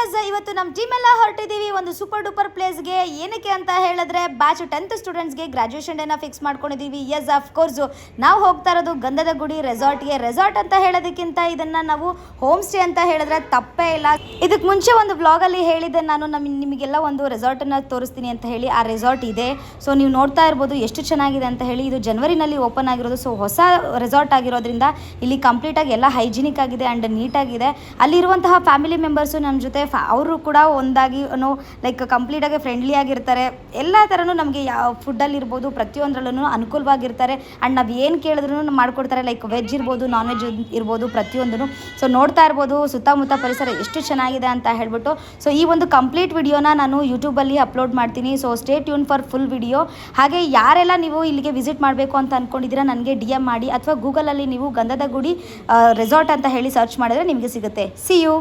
Guys, ಇವತ್ತು ನಮ್ಮ team ಎಲ್ಲ ಹೊರಟಿದ್ದೀವಿ ಒಂದು ಸೂಪರ್ ಡೂಪರ್ ಪ್ಲೇಸ್ಗೆ. ಏನಕ್ಕೆ ಅಂತ ಹೇಳಿದ್ರೆ ಬ್ಯಾಚ್ 10th ಸ್ಟೂಡೆಂಟ್ಸ್ಗೆ ಗ್ರಾಜುಯೇಷನ್ ಡೇನ ಫಿಕ್ಸ್ ಮಾಡ್ಕೊಂಡಿದ್ದೀವಿ. ಎಸ್, ಆಫ್ ಕೋರ್ಸ್ ನಾವು ಹೋಗ್ತಾ ಇರೋದು ಗಂಧದ ಗುಡಿ ರೆಸಾರ್ಟ್ಗೆ. ರೆಸಾರ್ಟ್ ಅಂತ ಹೇಳೋದಕ್ಕಿಂತ ಇದನ್ನು ನಾವು ಹೋಮ್ ಸ್ಟೇ ಅಂತ ಹೇಳಿದ್ರೆ ತಪ್ಪೇ ಇಲ್ಲ. ಇದಕ್ಕೆ ಮುಂಚೆ ಒಂದು ವ್ಲಾಗಲ್ಲಿ ಹೇಳಿದ್ದೆ ನಾನು ನಿಮಗೆಲ್ಲ ಒಂದು ರೆಸಾರ್ಟನ್ನು ತೋರಿಸ್ತೀನಿ ಅಂತ ಹೇಳಿ. ಆ ರೆಸಾರ್ಟ್ ಇದೆ. ಸೊ ನೀವು ನೋಡ್ತಾ ಇರ್ಬೋದು ಎಷ್ಟು ಚೆನ್ನಾಗಿದೆ ಅಂತ ಹೇಳಿ. ಇದು ಜನವರಿನಲ್ಲಿ ಓಪನ್ ಆಗಿರೋದು. ಸೊ ಹೊಸ ರೆಸಾರ್ಟ್ ಆಗಿರೋದ್ರಿಂದ ಇಲ್ಲಿ ಕಂಪ್ಲೀಟಾಗಿ ಎಲ್ಲ ಹೈಜಿನಿಕ್ ಆಗಿದೆ ಆ್ಯಂಡ್ ನೀಟಾಗಿದೆ. ಅಲ್ಲಿರುವಂತಹ ಫ್ಯಾಮಿಲಿ ಮೆಂಬರ್ಸು ನಮ್ಮ ಜೊತೆ ಅವರು ಕೂಡ ಒಂದಾಗಿ ಲೈಕ್ ಕಂಪ್ಲೀಟಾಗಿ ಫ್ರೆಂಡ್ಲಿ ಆಗಿರ್ತಾರೆ. ಎಲ್ಲ ಥರನೂ ನಮಗೆ ಯಾವ ಫುಡ್ಡಲ್ಲಿರ್ಬೋದು ಪ್ರತಿಯೊಂದರಲ್ಲೂ ಅನುಕೂಲವಾಗಿರ್ತಾರೆ. ಆ್ಯಂಡ್ ನಾವು ಏನು ಕೇಳಿದ್ರೂ ಮಾಡಿಕೊಡ್ತಾರೆ. ಲೈಕ್ ವೆಜ್ ಇರ್ಬೋದು, ನಾನ್ ವೆಜ್ ಇರ್ಬೋದು, ಪ್ರತಿಯೊಂದೂ. ಸೊ ನೋಡ್ತಾ ಇರ್ಬೋದು ಸುತ್ತಮುತ್ತ ಪರಿಸರ ಎಷ್ಟು ಚೆನ್ನಾಗಿದೆ ಅಂತ ಹೇಳ್ಬಿಟ್ಟು. ಸೊ ಈ ಒಂದು ಕಂಪ್ಲೀಟ್ ವಿಡಿಯೋನ ನಾನು ಯೂಟ್ಯೂಬಲ್ಲಿ ಅಪ್ಲೋಡ್ ಮಾಡ್ತೀನಿ. So stay tune for full video. ಹಾಗೆ ಯಾರೆಲ್ಲ ನೀವು ಇಲ್ಲಿಗೆ ವಿಸಿಟ್ ಮಾಡಬೇಕು ಅಂತ ಅಂದ್ಕೊಂಡಿದ್ದೀರಾ ನನಗೆ DM ಮಾಡಿ, ಅಥವಾ ಗೂಗಲಲ್ಲಿ ನೀವು ಗಂಧದ ಗುಡಿ ರೆಸಾರ್ಟ್ ಅಂತ ಹೇಳಿ ಸರ್ಚ್ ಮಾಡಿದ್ರೆ ನಿಮಗೆ ಸಿಗುತ್ತೆ. See you.